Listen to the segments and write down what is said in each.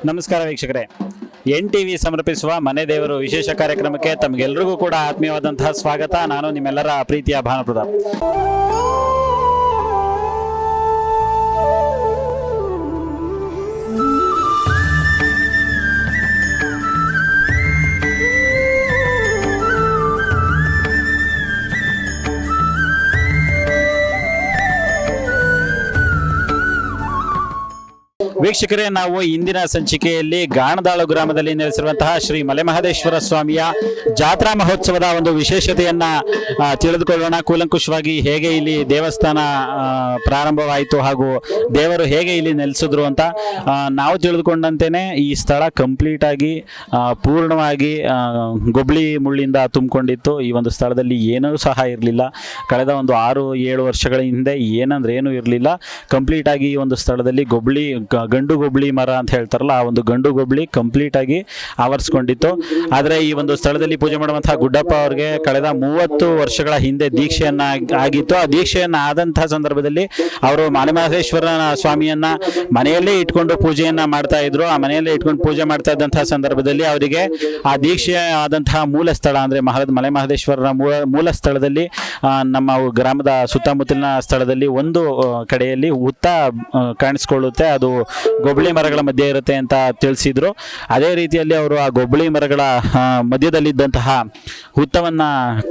ನಮಸ್ಕಾರ ವೀಕ್ಷಕರೇ, NTV ಸಮರ್ಪಿಸುವ ಮನೆ ದೇವರು ವಿಶೇಷ ಕಾರ್ಯಕ್ರಮಕ್ಕೆ ತಮಗೆಲ್ಲರಿಗೂ ಕೂಡ ಆತ್ಮೀಯವಾದಂತಹ ಸ್ವಾಗತ. ನಾನು ನಿಮ್ಮೆಲ್ಲರ ಪ್ರೀತಿಯ ಭಾನುಪ್ರತಾಪ್. ವೀಕ್ಷಕರೇ, ನಾವು ಇಂದಿನ ಸಂಚಿಕೆಯಲ್ಲಿ ಗಾಣದಾಳು ಗ್ರಾಮದಲ್ಲಿ ನೆಲೆಸಿರುವಂತಹ ಶ್ರೀ ಮಲೆಮಹದೇಶ್ವರ ಸ್ವಾಮಿಯ ಜಾತ್ರಾ ಮಹೋತ್ಸವದ ಒಂದು ವಿಶೇಷತೆಯನ್ನ ತಿಳಿದುಕೊಳ್ಳೋಣ. ಕೂಲಂಕುಷವಾಗಿ ಹೇಗೆ ಇಲ್ಲಿ ದೇವಸ್ಥಾನ ಪ್ರಾರಂಭವಾಯಿತು ಹಾಗೂ ದೇವರು ಹೇಗೆ ಇಲ್ಲಿ ನೆಲೆಸಿದ್ರು ಅಂತ ನಾವು ತಿಳಿದುಕೊಂಡಂತೆಯೇ ಈ ಸ್ಥಳ ಕಂಪ್ಲೀಟ್ ಆಗಿ ಪೂರ್ಣವಾಗಿ ಗೊಬ್ಳಿ ಮುಳ್ಳಿಂದ ತುಂಬಿಕೊಂಡಿತ್ತು. ಈ ಒಂದು ಸ್ಥಳದಲ್ಲಿ ಏನೂ ಸಹ ಇರಲಿಲ್ಲ. ಕಳೆದ ಒಂದು 6-7 ವರ್ಷಗಳ ಹಿಂದೆ ಏನೂ ಇರಲಿಲ್ಲ. ಕಂಪ್ಲೀಟ್ ಆಗಿ ಈ ಒಂದು ಸ್ಥಳದಲ್ಲಿ ಗಂಡು ಗೊಬ್ಳಿ ಮರ ಅಂತ ಹೇಳ್ತಾರಲ್ಲ, ಆ ಒಂದು ಗಂಡು ಗೊಬ್ಳಿ ಕಂಪ್ಲೀಟ್ ಆಗಿ ಆವರಿಸ್ಕೊಂಡಿತ್ತು. ಆದರೆ ಈ ಒಂದು ಸ್ಥಳದಲ್ಲಿ ಪೂಜೆ ಮಾಡುವಂತಹ ಗುಡ್ಡಪ್ಪ ಅವ್ರಿಗೆ ಕಳೆದ 30 ವರ್ಷಗಳ ಹಿಂದೆ ದೀಕ್ಷೆಯನ್ನ ಆಗಿತ್ತು. ಆ ದೀಕ್ಷೆಯನ್ನ ಆದಂತಹ ಸಂದರ್ಭದಲ್ಲಿ ಅವರು ಮಲೆಮಹದೇಶ್ವರ ಸ್ವಾಮಿಯನ್ನ ಮನೆಯಲ್ಲೇ ಇಟ್ಕೊಂಡು ಪೂಜೆಯನ್ನ ಮಾಡ್ತಾ ಇದ್ರು. ಆ ಮನೆಯಲ್ಲೇ ಇಟ್ಕೊಂಡು ಪೂಜೆ ಮಾಡ್ತಾ ಇದ್ದಂತಹ ಸಂದರ್ಭದಲ್ಲಿ ಅವರಿಗೆ ಆ ದೀಕ್ಷೆ ಆದಂತಹ ಮೂಲ ಸ್ಥಳ ಅಂದ್ರೆ ಮಲೆಮಹದೇಶ್ವರನ ಮೂಲ ಸ್ಥಳದಲ್ಲಿ ನಮ್ಮ ಗ್ರಾಮದ ಸುತ್ತಮುತ್ತಲಿನ ಸ್ಥಳದಲ್ಲಿ ಒಂದು ಕಡೆಯಲ್ಲಿ ಹುತ್ತ ಕಾಣಿಸ್ಕೊಳ್ಳುತ್ತೆ. ಅದು ಗೊಬ್ಳಿ ಮರಗಳ ಮಧ್ಯೆ ಇರುತ್ತೆ ಅಂತ ತಿಳಿಸಿದ್ರು. ಅದೇ ರೀತಿಯಲ್ಲಿ ಅವರು ಆ ಗೊಬ್ಳಿ ಮರಗಳ ಮಧ್ಯದಲ್ಲಿದ್ದಂತಹ ಹುತ್ತವನ್ನ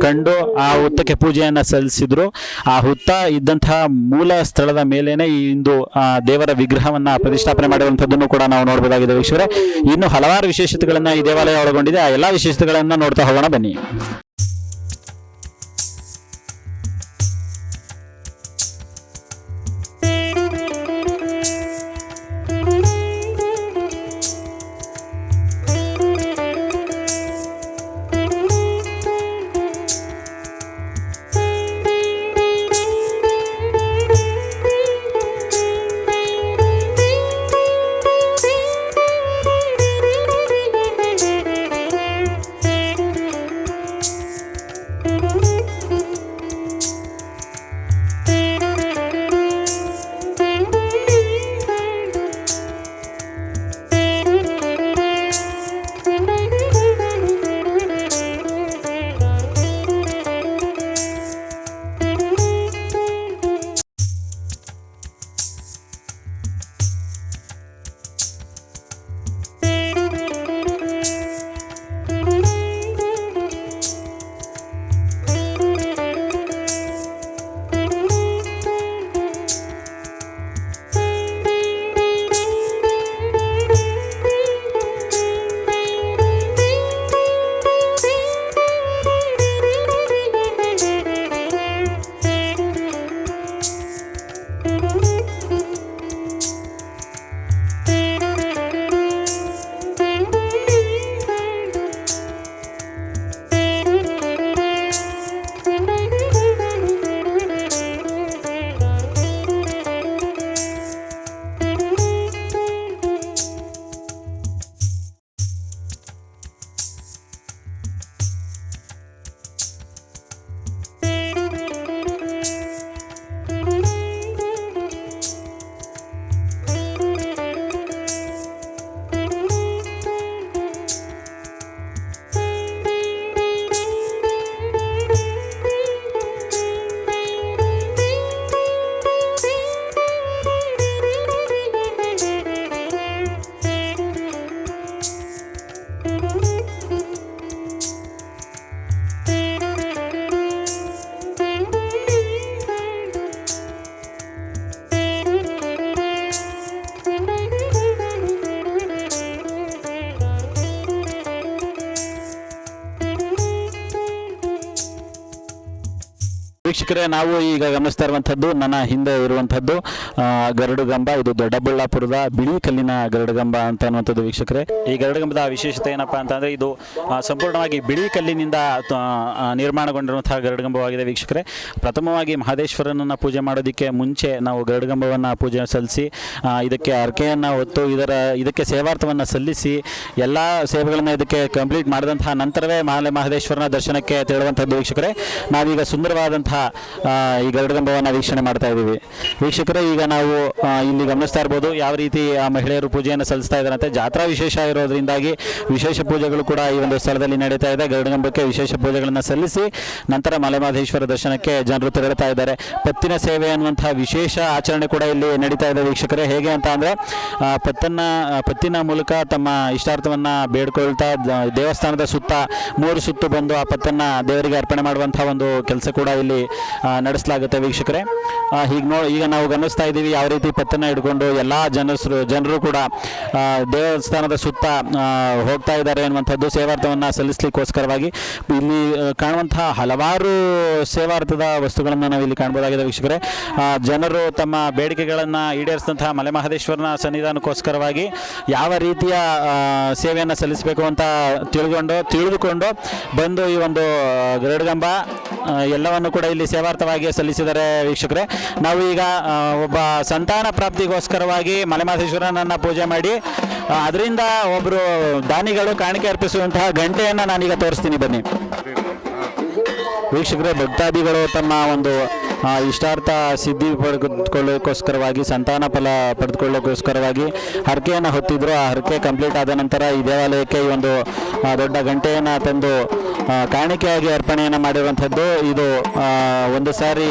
ಕಂಡು ಆ ಹುತ್ತಕ್ಕೆ ಪೂಜೆಯನ್ನ ಸಲ್ಲಿಸಿದ್ರು. ಆ ಹುತ್ತ ಇದ್ದಂತಹ ಮೂಲ ಸ್ಥಳದ ಮೇಲೇನೆ ಈ ಇಂದು ದೇವರ ವಿಗ್ರಹವನ್ನ ಪ್ರತಿಷ್ಠಾಪನೆ ಮಾಡಿರುವಂತದ್ದನ್ನು ಕೂಡ ನಾವು ನೋಡಬಹುದಾಗಿದೆ ವೀಕ್ಷಕರೇ. ಇನ್ನು ಹಲವಾರು ವಿಶೇಷತೆಗಳನ್ನ ಈ ದೇವಾಲಯ ಒಳಗೊಂಡಿದೆ. ಆ ಎಲ್ಲಾ ವಿಶೇಷತೆಗಳನ್ನ ನೋಡ್ತಾ ಹೋಗೋಣ ಬನ್ನಿ. ವೀಕ್ಷಕರೇ, ನಾವು ಈಗ ಗಮನಿಸ್ತಾ ಇರುವಂಥದ್ದು ನನ್ನ ಹಿಂದೆ ಇರುವಂಥದ್ದು ಗರುಡಗಂಬ. ಇದು ದೊಡ್ಡಬಳ್ಳಾಪುರದ ಬಿಳಿ ಕಲ್ಲಿನ ಗರುಡಗಂಬ ಅಂತ ಅನ್ನುವಂಥದ್ದು ವೀಕ್ಷಕರೇ. ಈ ಗರುಡಗಂಬದ ವಿಶೇಷತೆ ಏನಪ್ಪಾ ಅಂತಂದ್ರೆ ಇದು ಸಂಪೂರ್ಣವಾಗಿ ಬಿಳಿ ಕಲ್ಲಿನಿಂದ ನಿರ್ಮಾಣಗೊಂಡಿರುವಂತಹ ಗರುಡಗಂಬವಾಗಿದೆ ವೀಕ್ಷಕರೇ. ಪ್ರಥಮವಾಗಿ ಮಹದೇಶ್ವರನನ್ನ ಪೂಜೆ ಮಾಡೋದಕ್ಕೆ ಮುಂಚೆ ನಾವು ಗರುಡಗಂಬವನ್ನು ಪೂಜೆ ಸಲ್ಲಿಸಿ ಇದಕ್ಕೆ ಅರ್ಕೆಯನ್ನು ಹೊತ್ತು ಇದಕ್ಕೆ ಸೇವಾರ್ಥವನ್ನು ಸಲ್ಲಿಸಿ ಎಲ್ಲ ಸೇವೆಗಳನ್ನು ಇದಕ್ಕೆ ಕಂಪ್ಲೀಟ್ ಮಾಡಿದಂತಹ ನಂತರವೇ ಮಹದೇಶ್ವರನ ದರ್ಶನಕ್ಕೆ ತೆರಳುವಂಥದ್ದು ವೀಕ್ಷಕರೇ. ನಾವೀಗ ಸುಂದರವಾದಂತಹ ಈ ಗರುಡಗಂಬವನ್ನು ವೀಕ್ಷಣೆ ಮಾಡ್ತಾ ಇದ್ದೀವಿ. ವೀಕ್ಷಕರೇ, ಈಗ ನಾವು ಇಲ್ಲಿ ಗಮನಿಸ್ತಾ ಇರ್ಬೋದು ಯಾವ ರೀತಿ ಆ ಮಹಿಳೆಯರು ಪೂಜೆಯನ್ನು ಸಲ್ಲಿಸ್ತಾ ಇದ್ದಾರಂತೆ. ಜಾತ್ರಾ ವಿಶೇಷ ಇರೋದ್ರಿಂದಾಗಿ ವಿಶೇಷ ಪೂಜೆಗಳು ಕೂಡ ಈ ಒಂದು ಸ್ಥಳದಲ್ಲಿ ನಡೀತಾ ಇದೆ. ಗರುಡಗಂಬಕ್ಕೆ ವಿಶೇಷ ಪೂಜೆಗಳನ್ನು ಸಲ್ಲಿಸಿ ನಂತರ ಮಲೆಮಹದೇಶ್ವರ ದರ್ಶನಕ್ಕೆ ಜನರು ತೆರಳುತ್ತಾ ಇದ್ದಾರೆ. ಪತ್ತಿನ ಸೇವೆ ಅನ್ನುವಂತಹ ವಿಶೇಷ ಆಚರಣೆ ಕೂಡ ಇಲ್ಲಿ ನಡೀತಾ ಇದೆ ವೀಕ್ಷಕರೇ. ಹೇಗೆ ಅಂತ ಅಂದರೆ ಪತ್ತಿನ ಮೂಲಕ ತಮ್ಮ ಇಷ್ಟಾರ್ಥವನ್ನು ಬೇಡ್ಕೊಳ್ತಾ ದೇವಸ್ಥಾನದ ಸುತ್ತ 3 ಸುತ್ತು ಬಂದು ಆ ಪತ್ತನ್ನು ದೇವರಿಗೆ ಅರ್ಪಣೆ ಮಾಡುವಂಥ ಒಂದು ಕೆಲಸ ಕೂಡ ಇಲ್ಲಿ ನಡೆಸಲಾಗುತ್ತೆ ವೀಕ್ಷಕರೇ. ಈಗ ನಾವು ಗಮನಿಸ್ತಾ ಇದ್ದೀವಿ ಯಾವ ರೀತಿ ಪತ್ತನ್ನು ಹಿಡ್ಕೊಂಡು ಎಲ್ಲ ಜನರು ಕೂಡ ದೇವಸ್ಥಾನದ ಸುತ್ತ ಹೋಗ್ತಾ ಇದ್ದಾರೆ ಅನ್ನುವಂಥದ್ದು ಸೇವಾರ್ಥವನ್ನು ಸಲ್ಲಿಸಲಿಕ್ಕೋಸ್ಕರವಾಗಿ. ಇಲ್ಲಿ ಕಾಣುವಂತಹ ಹಲವಾರು ಸೇವಾರ್ಥದ ವಸ್ತುಗಳನ್ನು ನಾವು ಇಲ್ಲಿ ಕಾಣ್ಬೋದಾಗಿದೆ ವೀಕ್ಷಕರೇ. ಜನರು ತಮ್ಮ ಬೇಡಿಕೆಗಳನ್ನು ಈಡೇರಿಸಿದಂತಹ ಮಲೆಮಹದೇಶ್ವರನ ಸನ್ನಿಧಾನಕ್ಕೋಸ್ಕರವಾಗಿ ಯಾವ ರೀತಿಯ ಸೇವೆಯನ್ನು ಸಲ್ಲಿಸಬೇಕು ಅಂತ ತಿಳಿದುಕೊಂಡು ಬಂದು ಈ ಒಂದು ಗರುಡಗಂಬ ಎಲ್ಲವನ್ನು ಕೂಡ ಇಲ್ಲಿ ಸೇವಾರ್ಥವಾಗಿ ಸಲ್ಲಿಸಿದ್ದಾರೆ ವೀಕ್ಷಕರೇ. ನಾವು ಈಗ ಒಬ್ಬ ಸಂತಾನ ಪ್ರಾಪ್ತಿಗೋಸ್ಕರವಾಗಿ ಮಲೆಮಹದೇಶ್ವರನನ್ನು ಪೂಜೆ ಮಾಡಿ ಅದರಿಂದ ಒಬ್ಬರು ದಾನಿಗಳು ಕಾಣಿಕೆ ಅರ್ಪಿಸುವಂತಹ ಗಂಟೆಯನ್ನು ನಾನೀಗ ತೋರಿಸ್ತೀನಿ, ಬನ್ನಿ ವೀಕ್ಷಕರೇ. ಭಕ್ತಾದಿಗಳು ತಮ್ಮ ಒಂದು ಇಷ್ಟಾರ್ಥ ಸಿದ್ಧಿ ಪಡೆದುಕೊಳ್ಳೋಕ್ಕೋಸ್ಕರವಾಗಿ, ಸಂತಾನ ಫಲ ಪಡೆದುಕೊಳ್ಳೋಕ್ಕೋಸ್ಕರವಾಗಿ ಹರಕೆಯನ್ನು ಹೊತ್ತಿದ್ರು. ಆ ಹರಕೆ ಕಂಪ್ಲೀಟ್ ಆದ ನಂತರ ಈ ದೇವಾಲಯಕ್ಕೆ ಈ ಒಂದು ದೊಡ್ಡ ಗಂಟೆಯನ್ನು ತಂದು ಕಾಣಿಕೆಯಾಗಿ ಅರ್ಪಣೆಯನ್ನು ಮಾಡಿರುವಂಥದ್ದು. ಇದು ಒಂದು ಸಾರಿ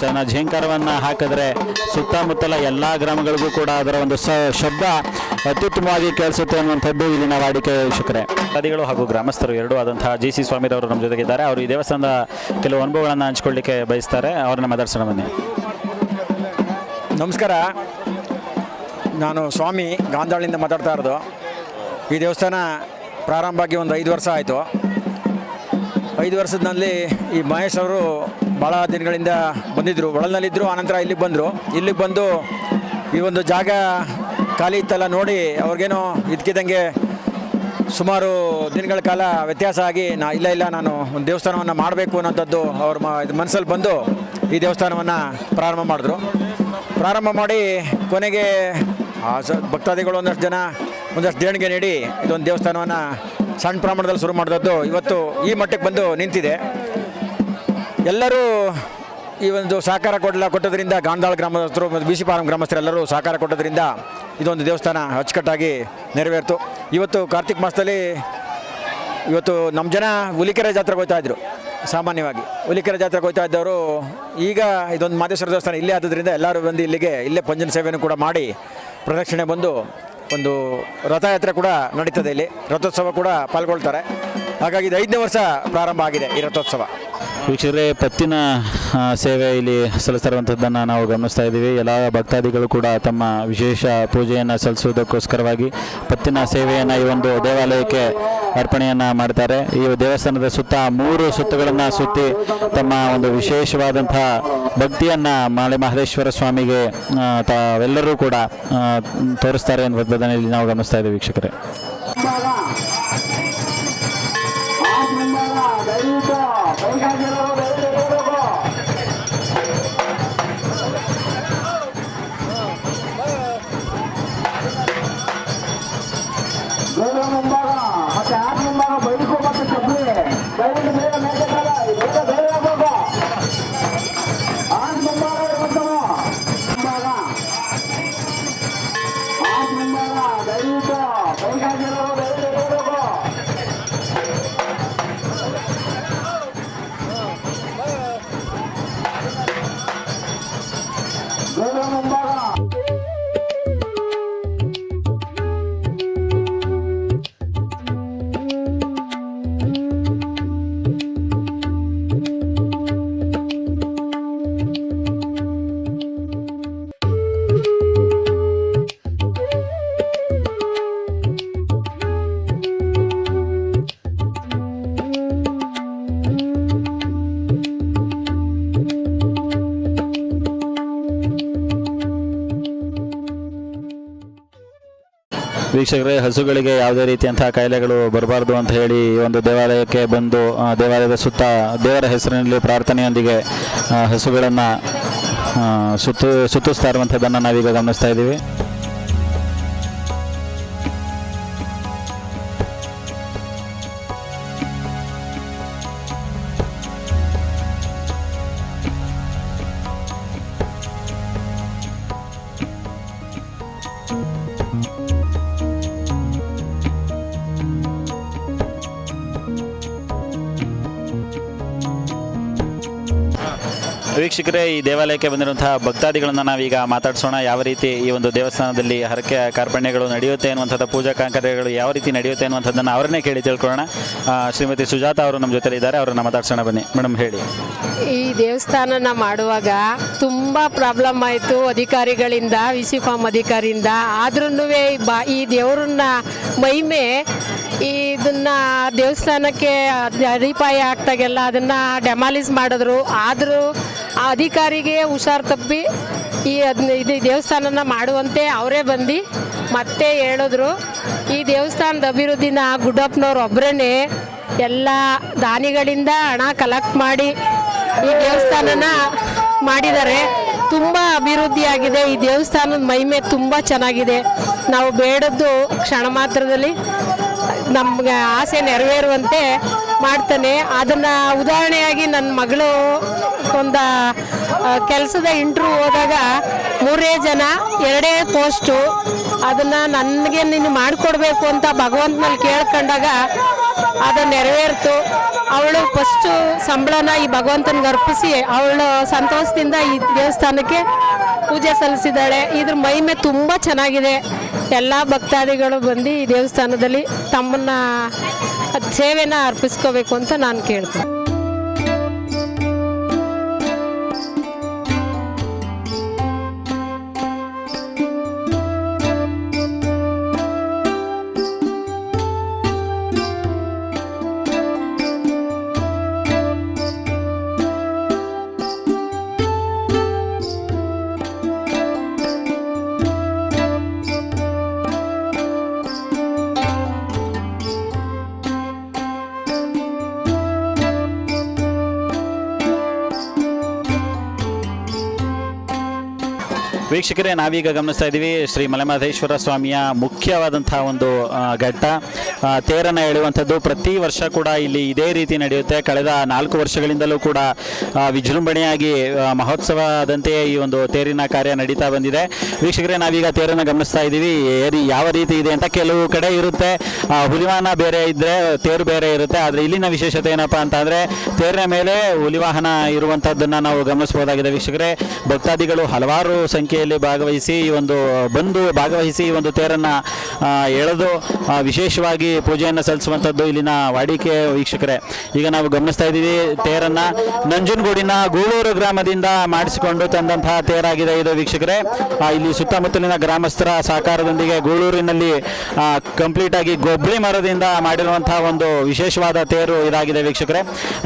ತನ್ನ ಝೇಂಕಾರವನ್ನು ಹಾಕಿದ್ರೆ ಸುತ್ತಮುತ್ತಲ ಎಲ್ಲ ಗ್ರಾಮಗಳಿಗೂ ಕೂಡ ಅದರ ಒಂದು ಶಬ್ದ ಅತ್ಯುತ್ತಮವಾಗಿ ಕೇಳಿಸುತ್ತೆ ಅನ್ನುವಂಥದ್ದು ಇಲ್ಲಿನ ವಾಡಿಕೆ ವೀಕ್ಷಕರೇ. ಭಕ್ತಾದಿಗಳು ಹಾಗೂ ಗ್ರಾಮಸ್ಥರು ಎರಡೂ ಆದಂತಹ GC ಸ್ವಾಮಿರವರು ನಮ್ಮ ಜೊತೆಗಿದ್ದಾರೆ. ಅವರು ಈ ದೇವಸ್ಥಾನದ ಕೆಲವು ಅನುಭವಗಳನ್ನು ಹಂಚಿಕೊಳ್ಳಿಕ್ಕೆ ಬಯಸ್ತಾರೆ. ಅವ್ರನ್ನ ಮಾತಾಡ್ಸೋಣ ಬನ್ನಿ. ನಮಸ್ಕಾರ, ನಾನು ಸ್ವಾಮಿ ಗಾಂಧಾಳಿಂದ ಮಾತಾಡ್ತಾ ಇರೋದು. ಈ ದೇವಸ್ಥಾನ ಪ್ರಾರಂಭ ಆಗಿ ಒಂದು 5 ವರ್ಷ ಆಯಿತು. 5 ವರ್ಷದಲ್ಲಿ ಈ ಮಹೇಶ್ ಅವರು ಭಾಳ ದಿನಗಳಿಂದ ಬಂದಿದ್ದರು, ಒಳನಲ್ಲಿದ್ದರು. ಆನಂತರ ಇಲ್ಲಿಗೆ ಬಂದರು. ಇಲ್ಲಿಗೆ ಬಂದು ಈ ಒಂದು ಜಾಗ ಖಾಲಿ ಇತ್ತಲ್ಲ ನೋಡಿ ಅವ್ರಿಗೇನೋ ಇದಕ್ಕಿದ್ದಂಗೆ ಸುಮಾರು ದಿನಗಳ ಕಾಲ ವ್ಯತ್ಯಾಸ ಆಗಿ ನಾನು ಒಂದು ದೇವಸ್ಥಾನವನ್ನು ಮಾಡಬೇಕು ಅನ್ನೋಂಥದ್ದು ಅವ್ರ ಮನಸ್ಸಲ್ಲಿ ಬಂದು ಈ ದೇವಸ್ಥಾನವನ್ನು ಪ್ರಾರಂಭ ಮಾಡಿದ್ರು. ಪ್ರಾರಂಭ ಮಾಡಿ ಕೊನೆಗೆ ಭಕ್ತಾದಿಗಳು ಒಂದಷ್ಟು ದೇಣಿಗೆ ನೀಡಿ ಇದೊಂದು ದೇವಸ್ಥಾನವನ್ನು ಸಣ್ಣ ಪ್ರಮಾಣದಲ್ಲಿ ಶುರು ಮಾಡಿದದ್ದು ಇವತ್ತು ಈ ಮಟ್ಟಕ್ಕೆ ಬಂದು ನಿಂತಿದೆ. ಎಲ್ಲರೂ ಈ ಒಂದು ಸಹಕಾರ ಕೊಟ್ಟೋದ್ರಿಂದ, ಗಾಂಧಾಳ ಗ್ರಾಮಸ್ಥರು ಮತ್ತು BC ಫಾರಂ ಗ್ರಾಮಸ್ಥರೆಲ್ಲರೂ ಸಹಕಾರ ಕೊಟ್ಟೋದ್ರಿಂದ ಇದೊಂದು ದೇವಸ್ಥಾನ ಅಚ್ಚುಕಟ್ಟಾಗಿ ನೆರವೇರಿತು. ಇವತ್ತು ಕಾರ್ತಿಕ್ ಮಾಸದಲ್ಲಿ ಇವತ್ತು ನಮ್ಮ ಜನ ಹುಲಿಕೆರೆ ಜಾತ್ರೆಗೆ ಹೋಗ್ತಾಯಿದ್ರು. ಸಾಮಾನ್ಯವಾಗಿ ಹುಲಿಕೆರೆ ಜಾತ್ರೆಗೆ ಹೋಗ್ತಾ ಇದ್ದವರು ಈಗ ಇದೊಂದು ಮಹದೇಶ್ವರ ದೇವಸ್ಥಾನ ಇಲ್ಲೇ ಆದ್ರಿಂದ ಎಲ್ಲರೂ ಬಂದು ಇಲ್ಲೇ ಪಂಜನ ಸೇವೆಯನ್ನು ಕೂಡ ಮಾಡಿ ಪ್ರದಕ್ಷಿಣೆ ಬಂದು ಒಂದು ರಥಯಾತ್ರೆ ಕೂಡ ನಡೀತದೆ. ಇಲ್ಲಿ ರಥೋತ್ಸವ ಕೂಡ ಪಾಲ್ಗೊಳ್ತಾರೆ. ಹಾಗಾಗಿ ಇದು 5ನೇ ವರ್ಷ ಪ್ರಾರಂಭ ಆಗಿದೆ ಈ ರಥೋತ್ಸವ. ವೀಕ್ಷಕರೇ, ಪತ್ತಿನ ಸೇವೆ ಇಲ್ಲಿ ಸಲ್ಲಿಸ್ತಿರುವಂಥದ್ದನ್ನು ನಾವು ಗಮನಿಸ್ತಾ ಇದ್ದೀವಿ. ಎಲ್ಲ ಭಕ್ತಾದಿಗಳು ಕೂಡ ತಮ್ಮ ವಿಶೇಷ ಪೂಜೆಯನ್ನು ಸಲ್ಲಿಸುವುದಕ್ಕೋಸ್ಕರವಾಗಿ ಪತ್ತಿನ ಸೇವೆಯನ್ನು ಈ ಒಂದು ದೇವಾಲಯಕ್ಕೆ ಅರ್ಪಣೆಯನ್ನು ಮಾಡ್ತಾರೆ. ಈ ದೇವಸ್ಥಾನದ ಸುತ್ತ 3 ಸುತ್ತುಗಳನ್ನು ಸುತ್ತಿ ತಮ್ಮ ಒಂದು ವಿಶೇಷವಾದಂಥ ಭಕ್ತಿಯನ್ನು ಮಲೆಮಹದೇಶ್ವರ ಸ್ವಾಮಿಗೆ ತಾವೆಲ್ಲರೂ ಕೂಡ ತೋರಿಸ್ತಾರೆ ಅನ್ನುವಂಥದ್ದನ್ನು ಇಲ್ಲಿ ನಾವು ಗಮನಿಸ್ತಾ ಇದ್ದೀವಿ ವೀಕ್ಷಕರೇ. ವೀಕ್ಷಕರೇ, ಹಸುಗಳಿಗೆ ಯಾವುದೇ ರೀತಿಯಂತಹ ಕಾಯಿಲೆಗಳು ಬರಬಾರ್ದು ಅಂತ ಹೇಳಿ ಈ ಒಂದು ದೇವಾಲಯಕ್ಕೆ ಬಂದು ದೇವಾಲಯದ ಸುತ್ತ ದೇವರ ಹೆಸರಿನಲ್ಲಿ ಪ್ರಾರ್ಥನೆಯೊಂದಿಗೆ ಹಸುಗಳನ್ನು ಸುತ್ತಿಸ್ತಾ ಇರುವಂಥದ್ದನ್ನು ನಾವೀಗ ಗಮನಿಸ್ತಾ ಇದ್ದೀವಿ. ವೀಕ್ಷಕರೇ, ಈ ದೇವಾಲಯಕ್ಕೆ ಬಂದಿರುವಂತಹ ಭಕ್ತಾದಿಗಳನ್ನು ನಾವೀಗ ಮಾತಾಡ್ಸೋಣ. ಯಾವ ರೀತಿ ಈ ಒಂದು ದೇವಸ್ಥಾನದಲ್ಲಿ ಹರಕೆ ಕಾರ್ಪಣ್ಯಗಳು ನಡೆಯುತ್ತೆ ಅನ್ನುವಂಥದ್ದು, ಪೂಜಾ ಕಾರ್ಯಗಳು ಯಾವ ರೀತಿ ನಡೆಯುತ್ತೆ ಅನ್ನುವಂಥದ್ದನ್ನು ಅವರನ್ನೇ ಕೇಳಿ ತಿಳ್ಕೊಳ್ಳೋಣ. ಶ್ರೀಮತಿ ಸುಜಾತ ಅವರು ನಮ್ಮ ಜೊತೆ ಇದ್ದಾರೆ, ಅವರನ್ನು ಮಾತಾಡ್ಸೋಣ. ಬನ್ನಿ ಮೇಡಮ್, ಹೇಳಿ. ಈ ದೇವಸ್ಥಾನನ ಮಾಡುವಾಗ ತುಂಬ ಪ್ರಾಬ್ಲಮ್ ಆಯಿತು ಅಧಿಕಾರಿಗಳಿಂದ, ವಿಸಿಫಾಮ್ ಅಧಿಕಾರಿಯಿಂದ. ಆದ್ರೂ ಈ ದೇವರನ್ನ ಮಹಿಮೆ ಇದನ್ನ ದೇವಸ್ಥಾನಕ್ಕೆ ಅಡಿಪಾಯ ಆಗ್ತಾಗೆಲ್ಲ ಅದನ್ನು ಡೆಮಾಲಿಸ್ ಮಾಡಿದ್ರು. ಆದರೂ ಆ ಅಧಿಕಾರಿಗೆ ಹುಷಾರು ತಪ್ಪಿ ಇದು ದೇವಸ್ಥಾನನ ಮಾಡುವಂತೆ ಅವರೇ ಬಂದು ಮತ್ತೆ ಹೇಳಿದ್ರು. ಈ ದೇವಸ್ಥಾನದ ಅಭಿವೃದ್ಧಿನ ಗುಡ್ಡಪ್ಪನವ್ರು ಒಬ್ಬರೇ ಎಲ್ಲ ದಾನಿಗಳಿಂದ ಹಣ ಕಲೆಕ್ಟ್ ಮಾಡಿ ಈ ದೇವಸ್ಥಾನನ ಮಾಡಿದ್ದಾರೆ. ತುಂಬ ಅಭಿವೃದ್ಧಿಯಾಗಿದೆ. ಈ ದೇವಸ್ಥಾನದ ಮಹಿಮೆ ತುಂಬ ಚೆನ್ನಾಗಿದೆ. ನಾವು ಬೇಡದ್ದು ಕ್ಷಣ ಮಾತ್ರದಲ್ಲಿ ನಮಗೆ ಆಸೆ ನೆರವೇರುವಂತೆ ಮಾಡ್ತಾನೆ. ಅದನ್ನು ಉದಾಹರಣೆಯಾಗಿ ನನ್ನ ಮಗಳು ಒಂದು ಕೆಲಸದ ಇಂಟರ್ವ್ಯೂ ಹೋದಾಗ 3 ಜನ 2 ಪೋಸ್ಟು, ಅದನ್ನು ನನಗೆ ನೀನು ಮಾಡಿಕೊಡ್ಬೇಕು ಅಂತ ಭಗವಂತನಲ್ಲಿ ಕೇಳ್ಕೊಂಡಾಗ ಅದು ನೆರವೇರ್ತು. ಅವಳು ಫಸ್ಟು ಸಂಬಳನ ಈ ಭಗವಂತನಿಗೆ ಅರ್ಪಿಸಿ ಅವಳು ಸಂತೋಷದಿಂದ ಈ ದೇವಸ್ಥಾನಕ್ಕೆ ಪೂಜೆ ಸಲ್ಲಿಸಿದ್ದಾಳೆ. ಇದ್ರ ಮಹಿಮೆ ತುಂಬ ಚೆನ್ನಾಗಿದೆ. ಎಲ್ಲ ಭಕ್ತಾದಿಗಳು ಬಂದು ಈ ದೇವಸ್ಥಾನದಲ್ಲಿ ತಮ್ಮನ್ನ ಸೇವೆನ ಅರ್ಪಿಸ್ಕೋಬೇಕು ಅಂತ ನಾನು ಕೇಳ್ತೀನಿ. ವೀಕ್ಷಕರೇ, ನಾವೀಗ ಗಮನಿಸ್ತಾ ಇದ್ದೀವಿ ಶ್ರೀ ಮಲೆಮಹದೇಶ್ವರ ಸ್ವಾಮಿಯ ಮುಖ್ಯವಾದಂತಹ ಒಂದು ಘಟ್ಟ, ತೇರನ್ನು ಎಳೆಯುವಂಥದ್ದು. ಪ್ರತಿ ವರ್ಷ ಕೂಡ ಇಲ್ಲಿ ಇದೇ ರೀತಿ ನಡೆಯುತ್ತೆ. ಕಳೆದ 4 ವರ್ಷಗಳಿಂದಲೂ ಕೂಡ ವಿಜೃಂಭಣೆಯಾಗಿ ಮಹೋತ್ಸವದಂತೆಯೇ ಈ ಒಂದು ತೇರಿನ ಕಾರ್ಯ ನಡೀತಾ ಬಂದಿದೆ. ವೀಕ್ಷಕರೇ, ನಾವೀಗ ತೇರನ್ನು ಗಮನಿಸ್ತಾ ಇದ್ದೀವಿ. ಯಾವ ರೀತಿ ಇದೆ ಅಂತ ಕೆಲವು ಕಡೆ ಇರುತ್ತೆ, ಹುಲಿವಾಹನ ಬೇರೆ ಇದ್ದರೆ ತೇರು ಬೇರೆ ಇರುತ್ತೆ. ಆದರೆ ಇಲ್ಲಿನ ವಿಶೇಷತೆ ಏನಪ್ಪ ಅಂತಂದರೆ ತೇರಿನ ಮೇಲೆ ಹುಲಿವಾಹನ ಇರುವಂಥದ್ದನ್ನು ನಾವು ಗಮನಿಸಬಹುದಾಗಿದೆ. ವೀಕ್ಷಕರೇ, ಭಕ್ತಾದಿಗಳು ಹಲವಾರು ಸಂಖ್ಯೆಯಲ್ಲಿ ಭಾಗವಹಿಸಿ ಈ ಒಂದು ತೇರನ್ನು ಎಳೆದು ವಿಶೇಷವಾಗಿ ಪೂಜೆಯನ್ನು ಸಲ್ಲಿಸುವಂಥದ್ದು ಇಲ್ಲಿನ ವಾಡಿಕೆ. ವೀಕ್ಷಕರೇ, ಈಗ ನಾವು ಗಮನಿಸ್ತಾ ಇದ್ದೀವಿ ತೇರನ್ನು ನಂಜನಗೂಡಿನ ಗೂಳೂರು ಗ್ರಾಮದಿಂದ ಮಾಡಿಸಿಕೊಂಡು ತಂದಂತಹ ತೇರಾಗಿದೆ ಇದು. ವೀಕ್ಷಕರೇ, ಇಲ್ಲಿ ಸುತ್ತಮುತ್ತಲಿನ ಗ್ರಾಮಸ್ಥರ ಸಹಕಾರದೊಂದಿಗೆ ಗೂಳೂರಿನಲ್ಲಿ ಕಂಪ್ಲೀಟ್ ಆಗಿ ಗೊಬ್ಬಳಿ ಮರದಿಂದ ಮಾಡಿರುವಂತಹ ಒಂದು ವಿಶೇಷವಾದ ತೇರು ಇದಾಗಿದೆ. ವೀಕ್ಷಕರೇ,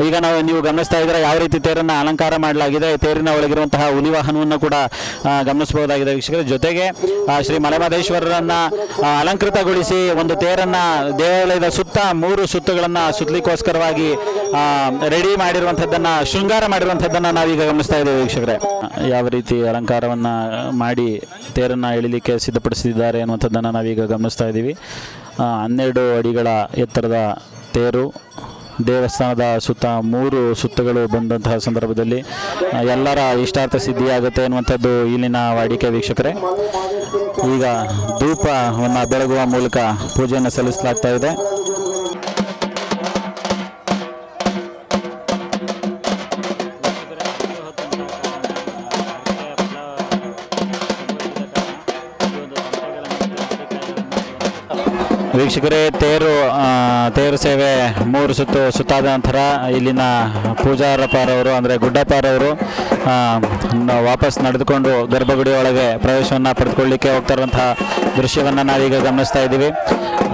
ಈಗ ನೀವು ಗಮನಿಸ್ತಾ ಇದ್ದೀರಾ ಯಾವ ರೀತಿ ತೇರನ್ನು ಅಲಂಕಾರ ಮಾಡಲಾಗಿದೆ. ತೇರಿನ ಒಳಗಿರುವಂತಹ ಹುಲಿವಾಹನವನ್ನು ಕೂಡ ಗಮನಿಸಬಹುದಾಗಿದೆ. ವೀಕ್ಷಕರ, ಜೊತೆಗೆ ಶ್ರೀ ಮಲೆಮಹದೇಶ್ವರರನ್ನ ಅಲಂಕೃತಗೊಳಿಸಿ ಒಂದು ತೇರನ್ನ ದೇವಾಲಯದ ಸುತ್ತ 3 ಸುತ್ತುಗಳನ್ನು ಸುತ್ತಲಿಕ್ಕೋಸ್ಕರವಾಗಿ ರೆಡಿ ಮಾಡಿರುವಂಥದ್ದನ್ನು, ಶೃಂಗಾರ ಮಾಡಿರುವಂಥದ್ದನ್ನು ನಾವೀಗ ಗಮನಿಸ್ತಾ ಇದ್ದೇವೆ. ವೀಕ್ಷಕರೇ, ಯಾವ ರೀತಿ ಅಲಂಕಾರವನ್ನು ಮಾಡಿ ತೇರನ್ನು ಎಳಿಲಿಕ್ಕೆ ಸಿದ್ಧಪಡಿಸಿದ್ದಾರೆ ಅನ್ನುವಂಥದ್ದನ್ನು ನಾವೀಗ ಗಮನಿಸ್ತಾ ಇದ್ದೀವಿ. 12 ಅಡಿಗಳ ಎತ್ತರದ ತೇರು ದೇವಸ್ಥಾನದ ಸುತ್ತ 3 ಸುತ್ತುಗಳು ಬಂದಂತಹ ಸಂದರ್ಭದಲ್ಲಿ ಎಲ್ಲರ ಇಷ್ಟಾರ್ಥ ಸಿದ್ಧಿಯಾಗುತ್ತೆ ಅನ್ನುವಂಥದ್ದು ಇಲ್ಲಿನ ವಾಡಿಕೆ. ವೀಕ್ಷಕರೇ, ಈಗ ಧೂಪವನ್ನು ಬೆಳಗುವ ಮೂಲಕ ಪೂಜೆಯನ್ನು ಸಲ್ಲಿಸಲಾಗ್ತಾ ಇದೆ. ವೀಕ್ಷಕರೇ, ತೇರು ಸೇವೆ 3 ಸುತ್ತು ಸುತ್ತಾದ ನಂತರ ಇಲ್ಲಿನ ಪೂಜಾರಪ್ಪರವರು ಅಂದರೆ ಗುಡ್ಡಪ್ಪರವರು ವಾಪಸ್ ನಡೆದುಕೊಂಡು ಗರ್ಭಗುಡಿ ಒಳಗೆ ಪ್ರವೇಶವನ್ನು ಪಡೆದುಕೊಳ್ಳಿಕ್ಕೆ ಹೋಗ್ತಾರಂತಹ ದೃಶ್ಯವನ್ನು ನಾವೀಗ ಗಮನಿಸ್ತಾ ಇದ್ದೀವಿ.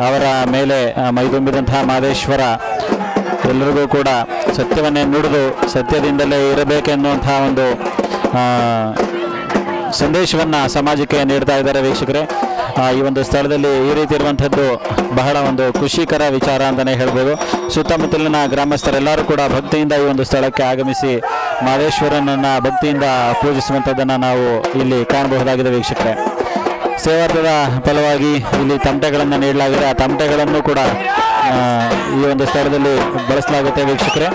ಅವರ ಮೇಲೆ ಮೈದುಂಬಿದಂತಹ ಮಹದೇಶ್ವರ ಎಲ್ಲರಿಗೂ ಕೂಡ ಸತ್ಯವನ್ನೇ ನುಡಿದು ಸತ್ಯದಿಂದಲೇ ಇರಬೇಕೆನ್ನುವಂತಹ ಒಂದು ಸಂದೇಶವನ್ನು ಸಮಾಜಕ್ಕೆ ನೀಡ್ತಾ ಇದ್ದಾರೆ. ವೀಕ್ಷಕರೇ, ಈ ಒಂದು ಸ್ಥಳದಲ್ಲಿ ಈ ರೀತಿ ಇರುವಂಥದ್ದು ಬಹಳ ಒಂದು ಖುಷಿಕರ ವಿಚಾರ ಅಂತಲೇ ಹೇಳ್ಬೋದು. ಸುತ್ತಮುತ್ತಲಿನ ಗ್ರಾಮಸ್ಥರೆಲ್ಲರೂ ಕೂಡ ಭಕ್ತಿಯಿಂದ ಈ ಒಂದು ಸ್ಥಳಕ್ಕೆ ಆಗಮಿಸಿ ಮಹದೇಶ್ವರನನ್ನು ಭಕ್ತಿಯಿಂದ ಪೂಜಿಸುವಂಥದ್ದನ್ನು ನಾವು ಇಲ್ಲಿ ಕಾಣಬಹುದಾಗಿದೆ. ವೀಕ್ಷಕರೇ, ಸೇವಾರ್ಥದ ಫಲವಾಗಿ ಇಲ್ಲಿ ತಮಟೆಗಳನ್ನು ನೀಡಲಾಗಿದೆ. ಆ ತಮಟೆಗಳನ್ನು ಕೂಡ ಈ ಒಂದು ಸ್ಥಳದಲ್ಲಿ ಬಳಸಲಾಗುತ್ತೆ. ವೀಕ್ಷಕರೇ,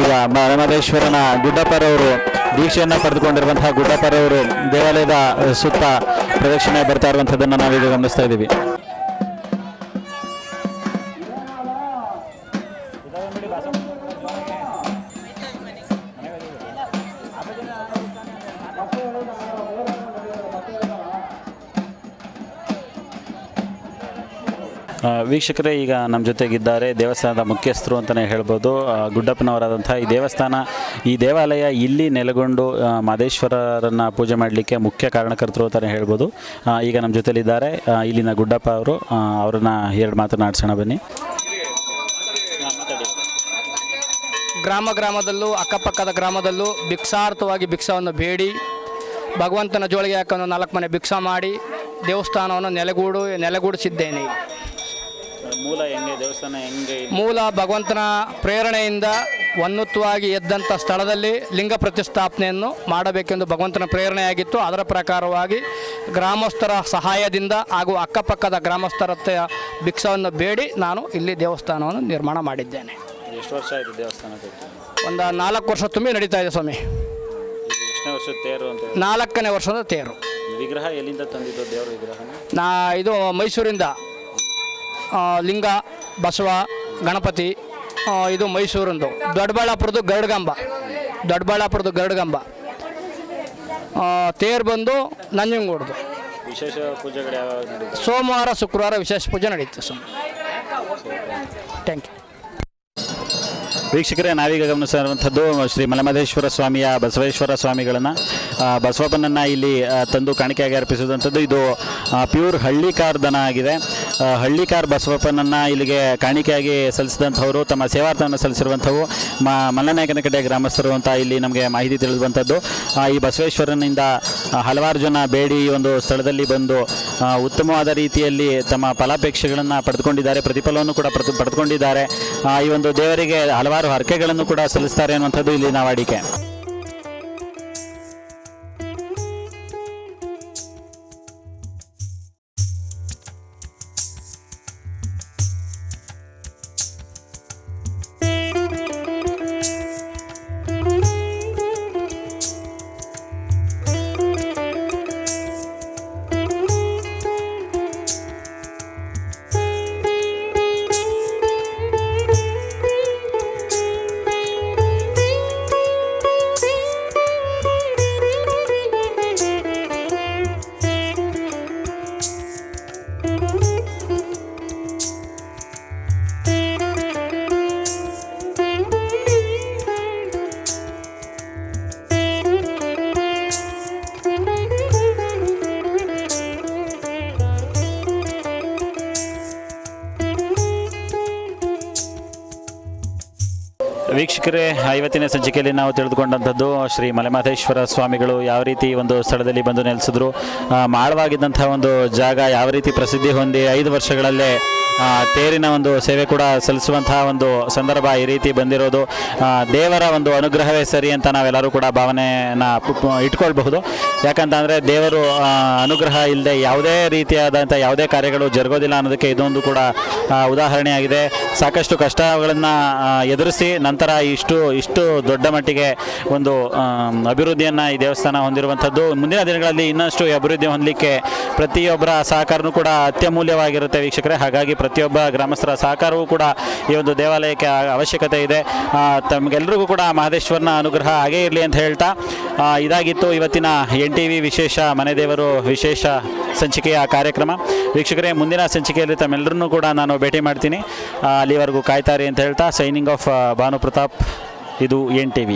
ಈಗ ಮಲೆಮಹದೇಶ್ವರನ ಗುಡ್ಡಪ್ಪರವರು ದೀಕ್ಷೆಯನ್ನು ಪಡೆದುಕೊಂಡಿರುವಂತಹ ಗುಡ್ಡಪ್ಪರವರು ದೇವಾಲಯದ ಸುತ್ತ ಪ್ರದಕ್ಷಿಣೆ ಬರ್ತಾ ಇರುವಂಥದ್ದನ್ನು ನಾವೀಗ ಗಮನಿಸ್ತಾ ಇದ್ದೀವಿ. ವೀಕ್ಷಕರೇ, ಈಗ ನಮ್ಮ ಜೊತೆಗಿದ್ದಾರೆ ದೇವಸ್ಥಾನದ ಮುಖ್ಯಸ್ಥರು ಅಂತಲೇ ಹೇಳ್ಬೋದು, ಗುಡ್ಡಪ್ಪನವರಾದಂಥ ಈ ದೇವಾಲಯ ಇಲ್ಲಿ ನೆಲೆಗೊಂಡು ಮಾದೇಶ್ವರರನ್ನು ಪೂಜೆ ಮಾಡಲಿಕ್ಕೆ ಮುಖ್ಯ ಕಾರಣಕರ್ತರು ಅಂತಲೇ ಹೇಳ್ಬೋದು. ಈಗ ನಮ್ಮ ಜೊತೆಲಿದ್ದಾರೆ ಇಲ್ಲಿನ ಗುಡ್ಡಪ್ಪ ಅವರು. ಅವ್ರನ್ನ ಎರಡು ಮಾತನಾಡ್ಸೋಣ ಬನ್ನಿ. ಗ್ರಾಮದಲ್ಲೂ ಅಕ್ಕಪಕ್ಕದ ಗ್ರಾಮದಲ್ಲೂ ಭಿಕ್ಷಾರ್ಥವಾಗಿ ಭಿಕ್ಷವನ್ನು ಬೇಡಿ ಭಗವಂತನ ಜೋಳಿಗೆ ಹಾಕೊಂಡು 4 ಮನೆ ಭಿಕ್ಷಾ ಮಾಡಿ ದೇವಸ್ಥಾನವನ್ನು ನೆಲೆಗೂಡಿಸಿದ್ದೇನೆ. ಮೂಲ ಭಗವಂತನ ಪ್ರೇರಣೆಯಿಂದ ಉನ್ನತವಾಗಿ ಎದ್ದಂಥ ಸ್ಥಳದಲ್ಲಿ ಲಿಂಗ ಪ್ರತಿಷ್ಠಾಪನೆಯನ್ನು ಮಾಡಬೇಕೆಂದು ಭಗವಂತನ ಪ್ರೇರಣೆಯಾಗಿತ್ತು. ಅದರ ಪ್ರಕಾರವಾಗಿ ಗ್ರಾಮಸ್ಥರ ಸಹಾಯದಿಂದ ಹಾಗೂ ಅಕ್ಕಪಕ್ಕದ ಗ್ರಾಮಸ್ಥರ ಭಿಕ್ಷವನ್ನು ಬೇಡಿ ನಾನು ಇಲ್ಲಿ ದೇವಸ್ಥಾನವನ್ನು ನಿರ್ಮಾಣ ಮಾಡಿದ್ದೇನೆ. ಎಷ್ಟು ವರ್ಷ ಆಯಿತು ದೇವಸ್ಥಾನ? ಒಂದು 4 ವರ್ಷ ತುಂಬಿ ನಡೀತಾ ಇದೆ ಸ್ವಾಮಿ. ಎಷ್ಟನೇ ವರ್ಷದ ತೇರು ಅಂತ? 4ನೇ ವರ್ಷದ ತೇರು. ವಿಗ್ರಹ ಎಲ್ಲಿಂದ ತಂದಿದ್ದು ದೇವರ ವಿಗ್ರಹ? ಇದು ಮೈಸೂರಿಂದ ಲಿಂಗ, ಬಸವ, ಗಣಪತಿ. ಇದು ಮೈಸೂರಿಂದು. ದೊಡ್ಡಬಳ್ಳಾಪುರದ ಗರುಡಗಂಬ. ತೇರು ಬಂದು ನಂಜನಗೂಡ್ದು. ವಿಶೇಷ ಪೂಜೆಗಳು ಯಾವಾಗ ನಡೀತದೆ? ಸೋಮವಾರ ಶುಕ್ರವಾರ ವಿಶೇಷ ಪೂಜೆ ನಡೆಯುತ್ತೆ ಸ್ವಾಮಿ. Thank you. ವೀಕ್ಷಕರೇ, ನಾವೀಗ ಗಮನಿಸಿರುವಂಥದ್ದು ಶ್ರೀ ಮಲೆಮಹದೇಶ್ವರ ಸ್ವಾಮಿಯ ಬಸವೇಶ್ವರ ಸ್ವಾಮಿಗಳನ್ನು, ಬಸವಪ್ಪನನ್ನು ಇಲ್ಲಿ ತಂದು ಕಾಣಿಕೆಯಾಗಿ ಅರ್ಪಿಸಿದಂಥದ್ದು. ಇದು ಪ್ಯೂರ್ ಹಳ್ಳಿಕಾರ್ ದನ ಆಗಿದೆ. ಹಳ್ಳಿಕಾರ್ ಬಸವಪ್ಪನನ್ನು ಇಲ್ಲಿಗೆ ಕಾಣಿಕೆಯಾಗಿ ಸಲ್ಲಿಸಿದಂಥವರು, ತಮ್ಮ ಸೇವಾರ್ಥವನ್ನು ಸಲ್ಲಿಸಿರುವಂಥವು ಮಲ್ಲನಾಯಕನಕಟ್ಟೆ ಗ್ರಾಮಸ್ಥರು ಅಂತ ಇಲ್ಲಿ ನಮಗೆ ಮಾಹಿತಿ ತಿಳಿದುವಂಥದ್ದು. ಈ ಬಸವೇಶ್ವರನಿಂದ ಹಲವಾರು ಜನ ಬೇಡಿ ಈ ಒಂದು ಸ್ಥಳದಲ್ಲಿ ಬಂದು ಉತ್ತಮವಾದ ರೀತಿಯಲ್ಲಿ ತಮ್ಮ ಫಲಾಪೇಕ್ಷೆಗಳನ್ನು ಪಡೆದುಕೊಂಡಿದ್ದಾರೆ, ಪ್ರತಿಫಲವನ್ನು ಕೂಡ ಪಡೆದುಕೊಂಡಿದ್ದಾರೆ. ಈ ಒಂದು ದೇವರಿಗೆ ಹಲವಾರು ಹರಕೆಗಳನ್ನು ಕೂಡ ಸಲ್ಲಿಸ್ತಾರೆ ಅನ್ನುವಂಥದ್ದು ಇಲ್ಲಿನ ವಾಡಿಕೆ. ವೀಕ್ಷಕರೇ, ಇವತ್ತಿನ ಸಂಚಿಕೆಯಲ್ಲಿ ನಾವು ತಿಳಿದುಕೊಂಡಂಥದ್ದು ಶ್ರೀ ಮಲೆಮಹದೇಶ್ವರ ಸ್ವಾಮಿಗಳು ಯಾವ ರೀತಿ ಒಂದು ಸ್ಥಳದಲ್ಲಿ ಬಂದು ನೆಲೆಸಿದ್ರು, ಮಾಳವಾಗಿದ್ದಂಥ ಒಂದು ಜಾಗ ಯಾವ ರೀತಿ ಪ್ರಸಿದ್ಧಿ ಹೊಂದಿ 5 ವರ್ಷಗಳಲ್ಲೇ ತೇರಿನ ಒಂದು ಸೇವೆ ಕೂಡ ಸಲ್ಲಿಸುವಂತಹ ಒಂದು ಸಂದರ್ಭ ಈ ರೀತಿ ಬಂದಿರೋದು ದೇವರ ಒಂದು ಅನುಗ್ರಹವೇ ಸರಿ ಅಂತ ನಾವೆಲ್ಲರೂ ಕೂಡ ಭಾವನೆಯನ್ನು ಇಟ್ಕೊಳ್ಬಹುದು. ಯಾಕಂತಂದರೆ ದೇವರು ಅನುಗ್ರಹ ಇಲ್ಲದೆ ಯಾವುದೇ ರೀತಿಯಾದಂಥ ಯಾವುದೇ ಕಾರ್ಯಗಳು ಜರುಗೋದಿಲ್ಲ ಅನ್ನೋದಕ್ಕೆ ಇದೊಂದು ಕೂಡ ಉದಾಹರಣೆಯಾಗಿದೆ. ಸಾಕಷ್ಟು ಕಷ್ಟಗಳನ್ನು ಎದುರಿಸಿ ನಂತರ ಇಷ್ಟು ದೊಡ್ಡ ಮಟ್ಟಿಗೆ ಒಂದು ಅಭಿವೃದ್ಧಿಯನ್ನು ಈ ದೇವಸ್ಥಾನ ಹೊಂದಿರುವಂಥದ್ದು. ಮುಂದಿನ ದಿನಗಳಲ್ಲಿ ಇನ್ನಷ್ಟು ಅಭಿವೃದ್ಧಿ ಹೊಂದಲಿಕ್ಕೆ ಪ್ರತಿಯೊಬ್ಬರ ಸಹಕಾರನೂ ಕೂಡ ಅತ್ಯಮೂಲ್ಯವಾಗಿರುತ್ತೆ ವೀಕ್ಷಕರೇ. ಹಾಗಾಗಿ ಪ್ರತಿಯೊಬ್ಬ ಗ್ರಾಮಸ್ಥರ ಸಹಕಾರವೂ ಕೂಡ ಈ ಒಂದು ದೇವಾಲಯಕ್ಕೆ ಅವಶ್ಯಕತೆ ಇದೆ. ತಮಗೆಲ್ಲರಿಗೂ ಕೂಡ ಮಹದೇಶ್ವರನ ಅನುಗ್ರಹ ಹಾಗೇ ಇರಲಿ ಅಂತ ಹೇಳ್ತಾ ಇದಾಗಿತ್ತು ಇವತ್ತಿನ NTV ವಿಶೇಷ ಮನೆ ದೇವರು ವಿಶೇಷ ಸಂಚಿಕೆಯ ಕಾರ್ಯಕ್ರಮ. ವೀಕ್ಷಕರೇ, ಮುಂದಿನ ಸಂಚಿಕೆಯಲ್ಲಿ ತಮ್ಮೆಲ್ಲರನ್ನೂ ಕೂಡ ನಾನು ಭೇಟಿ ಮಾಡ್ತೀನಿ. ಅಲ್ಲಿವರೆಗೂ ಕಾಯ್ತಾರೆ ಅಂತ ಹೇಳ್ತಾ ಸೈನಿಂಗ್ ಆಫ್ ಭಾನು ಪ್ರತಾಪ್. ಇದು NTV.